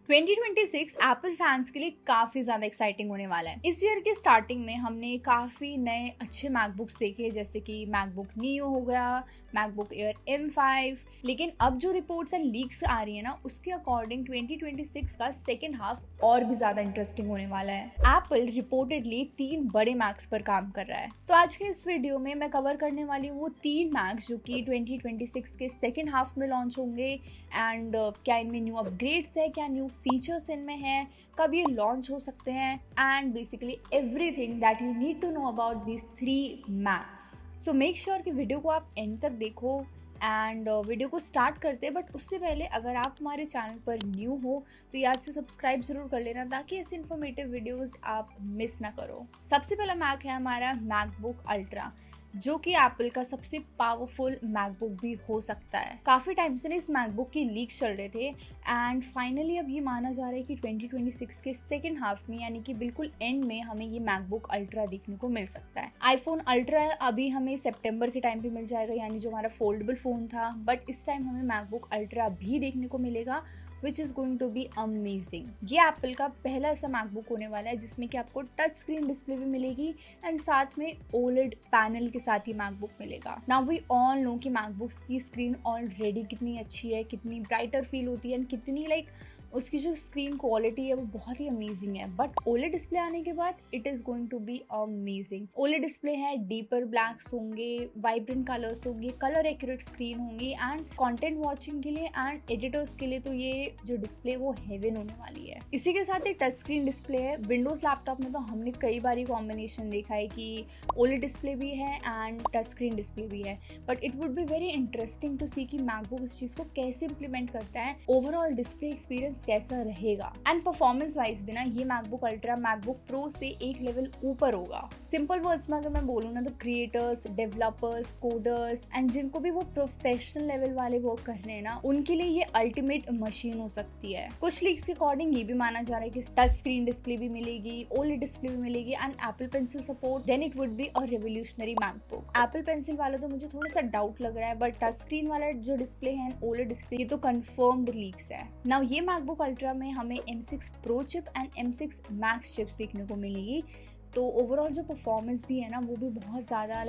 2026 Apple fans के लिए काफी ज्यादा एक्साइटिंग होने वाला है। इस ईयर के स्टार्टिंग में हमने काफी नए अच्छे मैकबुक्स देखे, जैसे कि मैकबुक नियो हो गया, मैकबुक एयर M5। लेकिन अब जो रिपोर्ट्स एंड लीक्स आ रही है ना, उसके अकॉर्डिंग 2026 का सेकेंड हाफ और भी ज्यादा इंटरेस्टिंग होने वाला है। एप्पल रिपोर्टेडली 3 बड़े मैक्स पर काम कर रहा है। तो आज के इस वीडियो में मैं कवर करने वाली हूँ वो 3 मैक्स जो कि 2026 के सेकेंड हाफ में लॉन्च होंगे, एंड क्या इनमें न्यू अपग्रेड्स है, क्या न्यू फीचर्स इनमें हैं, कब ये लॉन्च हो सकते हैं, and basically everything that you need to know about these 3 Macs. So make sure कि वीडियो को आप एंड तक देखो एंड वीडियो को स्टार्ट करते हैं। बट उससे पहले अगर आप हमारे चैनल पर न्यू हो तो याद से सब्सक्राइब जरूर कर लेना, ताकि ऐसे इन्फॉर्मेटिव वीडियोस आप मिस ना करो। सबसे पहला मैक है हमारा मैकबुक अल्ट्रा, जो कि एप्पल का सबसे पावरफुल मैकबुक भी हो सकता है। काफी टाइम से इस मैकबुक की लीक चल रहे थे एंड फाइनली अब ये माना जा रहा है कि 2026 के सेकेंड हाफ में, यानी कि बिल्कुल एंड में, हमें ये मैकबुक अल्ट्रा देखने को मिल सकता है। आईफोन अल्ट्रा अभी हमें सितंबर के टाइम पे मिल जाएगा, यानी जो हमारा फोल्डेबल फोन था, बट इस टाइम हमें मैकबुक अल्ट्रा भी देखने को मिलेगा, which is going to be amazing. ये एप्पल का पहला ऐसा मैकबुक होने वाला है जिसमें कि आपको टच स्क्रीन डिस्प्ले भी मिलेगी एंड साथ में ओलेड पैनल के साथ ही मैकबुक मिलेगा। नाउ वी ऑल नो कि मैकबुक्स की स्क्रीन ऑलरेडी कितनी अच्छी है, कितनी ब्राइटर फील होती है एंड कितनी उसकी जो स्क्रीन क्वालिटी है वो बहुत ही अमेजिंग है। बट ओलेड डिस्प्ले आने के बाद it is going to be amazing. OLED display है, डीपर ब्लैक्स होंगे, वाइब्रेंट कलर्स होंगे, कलर एक्यूरेट स्क्रीन होंगी एंड कंटेंट वॉचिंग के लिए एंड एडिटर्स के लिए तो ये जो डिस्प्ले वो हेवन होने वाली है। इसी के साथ ही टच स्क्रीन डिस्प्ले है। विंडोज लैपटॉप में तो हमने कई बार कॉम्बिनेशन देखा है कि ओलेड डिस्प्ले भी है एंड टच स्क्रीन डिस्प्ले भी है, but it would be very interesting to see कि मैकबुक इस चीज को कैसे इंप्लीमेंट करता है, ओवरऑल डिस्प्ले एक्सपीरियंस कैसा रहेगा। एंड परफॉर्मेंस वाइज भी ना ये मैकबुक अल्ट्रा मैकबुक प्रो से एक लेवल ऊपर होगा। सिंपल वर्ड्स में अगर मैं बोलूँ ना, तो क्रिएटर्स, डेवलपर्स, कोडर्स एंड जिनको भी वो प्रोफेशनल लेवल वाले वर्क कर रहे हैं ना, उनके लिए ये अल्टीमेट मशीन हो सकती है। कुछ लीक्स के अकॉर्डिंग ये भी माना जा रहा है कि टच स्क्रीन डिस्प्ले भी मिलेगी, ओलेड डिस्प्ले भी मिलेगी and Apple Pencil support, then it would be a revolutionary MacBook. Apple Pencil वाला तो मुझे थोड़ा सा डाउट लग रहा है, बट टच स्क्रीन वाला जो डिस्प्ले है, ओलेड डिस्प्ले, ये तो कंफर्म्ड लीक्स है। नाउ ये मैकबुक अल्ट्रा में हमें M6 pro chip and M6 max chips देखने को मिलेगी, तो ओवरऑल जो परफॉर्मेंस भी है ना वो भी बहुत ज़्यादा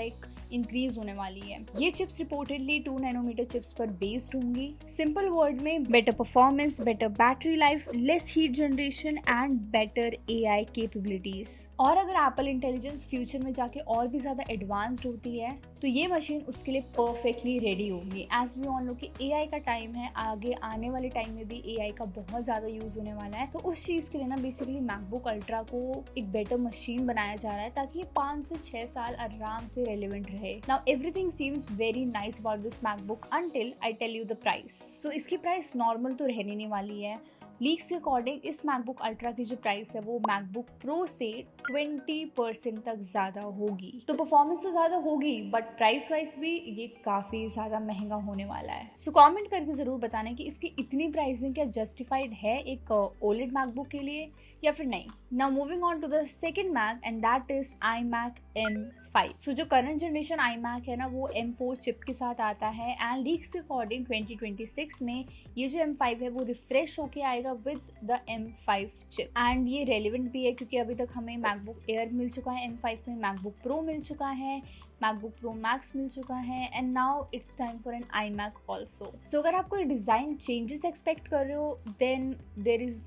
इंक्रीज होने वाली है। ये चिप्स रिपोर्टेडली 2 नैनोमीटर चिप्स पर बेस्ड होंगी। सिंपल वर्ड में better performance, better battery life, less heat generation and better AI capabilities. और अगर एप्पल इंटेलिजेंस फ्यूचर में जाके और भी ज़्यादा एडवांस्ड होती है तो ये मशीन उसके लिए परफेक्टली रेडी होगी। एज वी ऑल नो कि AI का टाइम है, आगे आने वाले टाइम में भी AI का बहुत ज़्यादा यूज़ होने वाला है। तो उस चीज़ के लिए ना बेसिकली मैकबुक अल्ट्रा को एक बेटर मशीन बनाया जा रहा है, ताकि ये 5 से 6 साल आराम से रेलिवेंट रहे। Now everything seems very nice about this MacBook until I tell you the price. So इसकी प्राइस नॉर्मल तो रहने नहीं वाली है। लीक्स के अकॉर्डिंग इस मैकबुक अल्ट्रा की जो प्राइस है वो मैकबुक प्रो से 20% तक ज्यादा होगी। तो परफॉर्मेंस तो ज्यादा होगी, बट प्राइस वाइज भी ये काफी ज्यादा महंगा होने वाला है। सो कमेंट करके जरूर बताना कि इसकी इतनी प्राइसिंग क्या जस्टिफाइड है एक ओलेड मैकबुक के लिए या फिर नहीं। Now moving on to the second Mac and that is iMac M5। So जो करंट जनरेशन iMac है ना वो M4 चिप के साथ आता है एंड लीक्स के अकॉर्डिंग 2026 में ये जो M5 है वो रिफ्रेश होके आएगा with the M5 chip. And ये रेलिवेंट भी है क्योंकि अभी तक हमें मैकबुक एयर मिल चुका है M5 में, मैकबुक प्रो मिल चुका है, मैकबुक प्रो मैक्स मिल चुका है and now it's time for an iMac also. So अगर आप कोई डिजाइन चेंजेस एक्सपेक्ट कर रहे हो then there is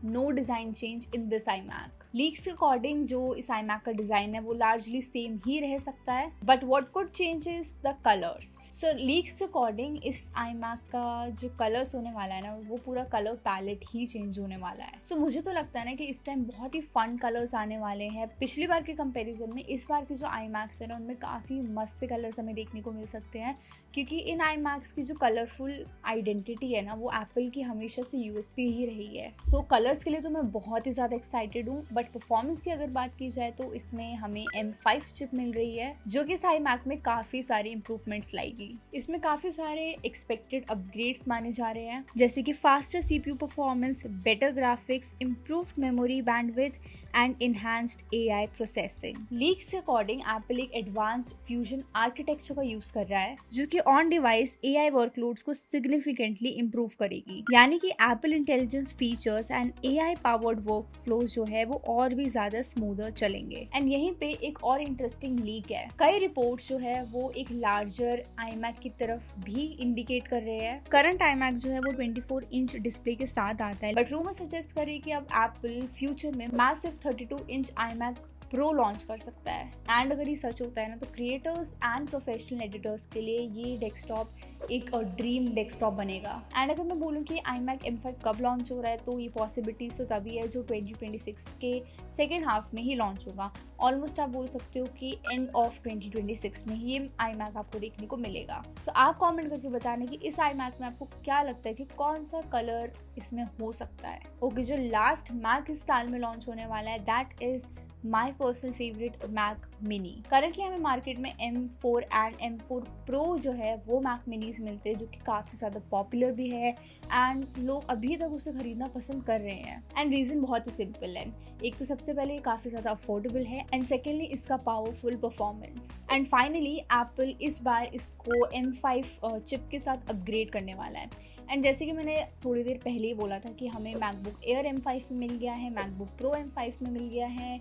no design change in this iMac। Leaks के अकॉर्डिंग जो इस iMac का डिजाइन है वो लार्जली सेम ही रह सकता है, but what could change is the colours. So leaks के अकॉर्डिंग इस iMac का जो कलर्स होने वाला है ना वो पूरा कलर पैलेट ही चेंज होने वाला है। सो मुझे तो लगता है ना कि इस टाइम बहुत ही फन कलर्स आने वाले हैं। पिछली बार के कंपैरिजन में इस बार के जो iMacs है ना उनमें काफ़ी मस्त कलर्स हमें देखने को मिल सकते हैं, क्योंकि इन iMacs की जो कलरफुल आइडेंटिटी है ना वो एप्पल की हमेशा से USP ही रही है। सो कलर्स के लिए तो मैं बहुत ही ज़्यादा एक्साइटेड हूँ, बट बट परफॉर्मेंस की अगर बात की जाए तो इसमें हमें M5 चिप मिल रही है जो कि इस iMac में काफी सारी इंप्रूवमेंट्स लाएगी। इसमें काफी सारे एक्सपेक्टेड अपग्रेड्स माने जा रहे हैं, जैसे कि faster CPU performance, better graphics, improved memory bandwidth and enhanced AI processing. Leaks के अकॉर्डिंग एप्पल एक एडवांस्ड फ्यूजन आर्किटेक्चर का यूज कर रहा है जो कि ऑन डिवाइस AI वर्कलोड्स को सिग्निफिकेंटली इंप्रूव करेगी, यानी कि Apple intelligence features and AI powered work flows जो है वो और भी ज्यादा स्मूदर चलेंगे। एंड यहीं पे एक और इंटरेस्टिंग लीक है, कई रिपोर्ट्स जो है वो एक लार्जर iMac की तरफ भी इंडिकेट कर रहे हैं। करंट iMac जो है वो 24 इंच डिस्प्ले के साथ आता है, बट रूमर सजेस्ट करे कि अब एप्पल फ्यूचर में massive 32 inch iMac pro launch कर सकता है। एंड अगर ये सच होता है ना तो क्रिएटर्स एंड प्रोफेशनल एडिटर्स के लिए ये डेस्कटॉप एक ड्रीम डेस्कटॉप बनेगा। एंड अगर मैं बोलूँ कि iMac M5 कब लॉन्च हो रहा है तो ये पॉसिबिलिटीज तो तभी है जो 2026 के सेकेंड हाफ में ही लॉन्च होगा। ऑलमोस्ट आप बोल सकते हो कि एंड ऑफ 2026 में ही ये iMac आपको देखने को मिलेगा। सो आप कमेंट करके बताना कि इस iMac में आपको क्या लगता है कि कौन सा कलर इसमें हो सकता है। ओके, जो लास्ट Mac इस साल में लॉन्च होने वाला है that is my personal favourite Mac Mini। Currently हमें मार्केट में M4 एंड M4 Pro जो है वो Mac Minis मिलते हैं जो कि काफ़ी ज़्यादा पॉपुलर भी है एंड लोग अभी तक उसे खरीदना पसंद कर रहे हैं। एंड रीज़न बहुत ही सिंपल है, एक तो सबसे पहले काफ़ी ज़्यादा अफोर्डेबल है एंड सेकेंडली इसका powerful performance. And finally Apple इस बार इसको M5 चिप के साथ अपग्रेड करने वाला है। एंड जैसे कि मैंने थोड़ी देर पहले ही बोला था कि हमें MacBook Air M5 में मिल गया है, MacBook Pro M5 में मिल गया है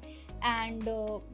and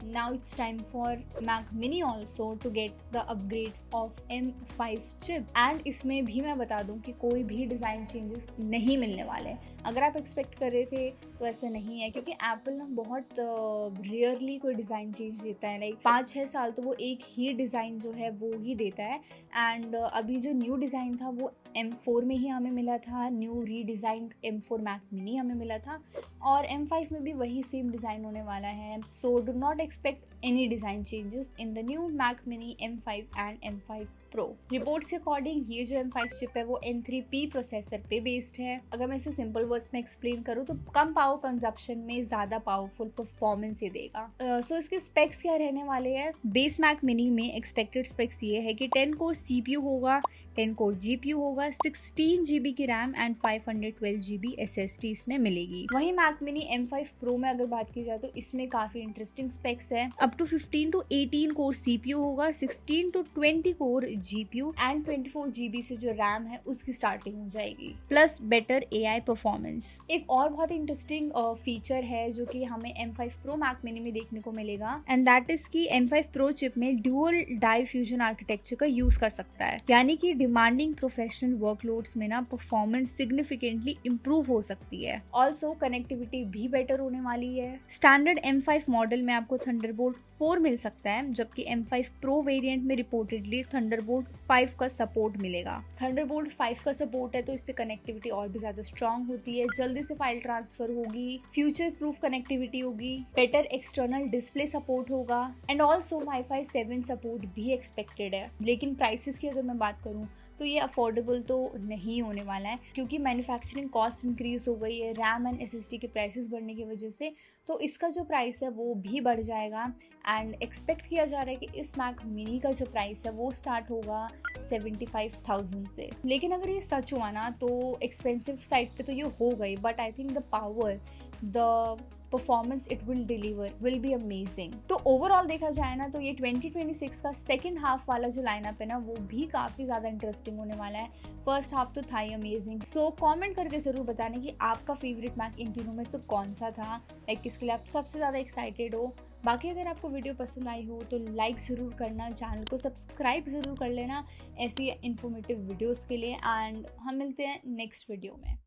now it's time for Mac Mini also to get the upgrade of M5 chip. And इसमें भी मैं बता दूं कि कोई भी डिज़ाइन चेंजेस नहीं मिलने वाले। अगर आप एक्सपेक्ट कर रहे थे तो ऐसा नहीं है, क्योंकि एप्पल ना बहुत रेयरली कोई डिज़ाइन चेंज देता है। लाइक 5-6 साल तो वो एक ही डिज़ाइन जो है वो ही देता है। एंड अभी जो न्यू डिज़ाइन था वो M4 में ही हमें मिला था, न्यू रीडिज़ाइंड M4 Mac Mini हमें मिला था और M5 में भी वही सेम डिज़ाइन होने वाला है। So do not expect any design changes in the new Mac Mini M5 and M5 Pro। Reports के अकॉर्डिंग ये जो M5 चिप है वो N3P प्रोसेसर पे बेस्ड है। अगर मैं इसे सिंपल वर्ड्स में एक्सप्लेन करूँ तो कम पावर कंजप्शन में ज़्यादा पावरफुल परफॉर्मेंस ये देगा। सो इसके स्पेक्स क्या रहने वाले हैं? बेस Mac Mini में एक्सपेक्टेड स्पेक्स ये है कि 10 कोर CPU होगा, 10 कोर GPU होगा, 16 GB की रैम एंड 512 GB SSD इसमें मिलेगी। वहीं Mac Mini M5 Pro में अगर बात की जाए तो इसमें काफ़ी इंटरेस्टिंग स्पेक्स है। Up to 15 to 18 core CPU होगा, 16 to 20 core GPU and 24 GB से जो रैम है उसकी स्टार्टिंग हो जाएगी, प्लस बेटर AI परफॉर्मेंस। एक और बहुत इंटरेस्टिंग फीचर है जो कि हमें M5 Pro Mac Mini में देखने को मिलेगा एंड दैट इज कि M5 Pro चिप में ड्यूअल डाई फ्यूजन आर्किटेक्चर का यूज कर सकता है, यानी कि डिमांडिंग प्रोफेशनल वर्कलोड्स में ना परफॉर्मेंस सिग्निफिकेंटली इंप्रूव हो सकती है। ऑल्सो कनेक्टिविटी भी बेटर होने वाली है। स्टैंडर्ड M5 मॉडल में आपको थंडरबोल्ट 4 मिल सकता है, जबकि M5 Pro वेरिएंट में रिपोर्टेडली थंडरबोल्ट 5 का सपोर्ट मिलेगा। थंडरबोल्ट 5 का सपोर्ट है तो इससे कनेक्टिविटी और भी ज्यादा स्ट्रांग होती है, जल्दी से फाइल ट्रांसफर होगी, फ्यूचर प्रूफ कनेक्टिविटी होगी, बेटर एक्सटर्नल डिस्प्ले सपोर्ट होगा एंड ऑल्सो Wi-Fi 7 सपोर्ट भी एक्सपेक्टेड है। लेकिन प्राइसेस की अगर मैं बात करूँ तो ये अफोर्डेबल तो नहीं होने वाला है, क्योंकि मैन्युफैक्चरिंग कॉस्ट इंक्रीज हो गई है रैम एंड SSD के प्राइसेस बढ़ने की वजह से, तो इसका जो प्राइस है वो भी बढ़ जाएगा। एंड एक्सपेक्ट किया जा रहा है कि इस Mac Mini का जो प्राइस है वो स्टार्ट होगा 75,000 से। लेकिन अगर ये सच हुआ ना तो एक्सपेंसिव साइड पे तो ये हो गई, but I think the power, the performance it will deliver will be amazing. तो ओवरऑल देखा जाए ना तो ये 2026 का सेकेंड हाफ वाला जो लाइनअप है ना वो भी काफ़ी ज़्यादा इंटरेस्टिंग होने वाला है। फर्स्ट हाफ तो था ही अमेजिंग। सो कमेंट करके ज़रूर बताने कि आपका फेवरेट Mac इन तीनों में से कौन सा था, लाइक किसके लिए आप सबसे ज़्यादा एक्साइटेड हो। बाकी अगर आपको वीडियो पसंद आई हो तो लाइक ज़रूर करना, चैनल को सब्सक्राइब ज़रूर कर लेना ऐसी इन्फॉर्मेटिव वीडियोज़ के लिए। एंड हम मिलते हैं नेक्स्ट वीडियो में।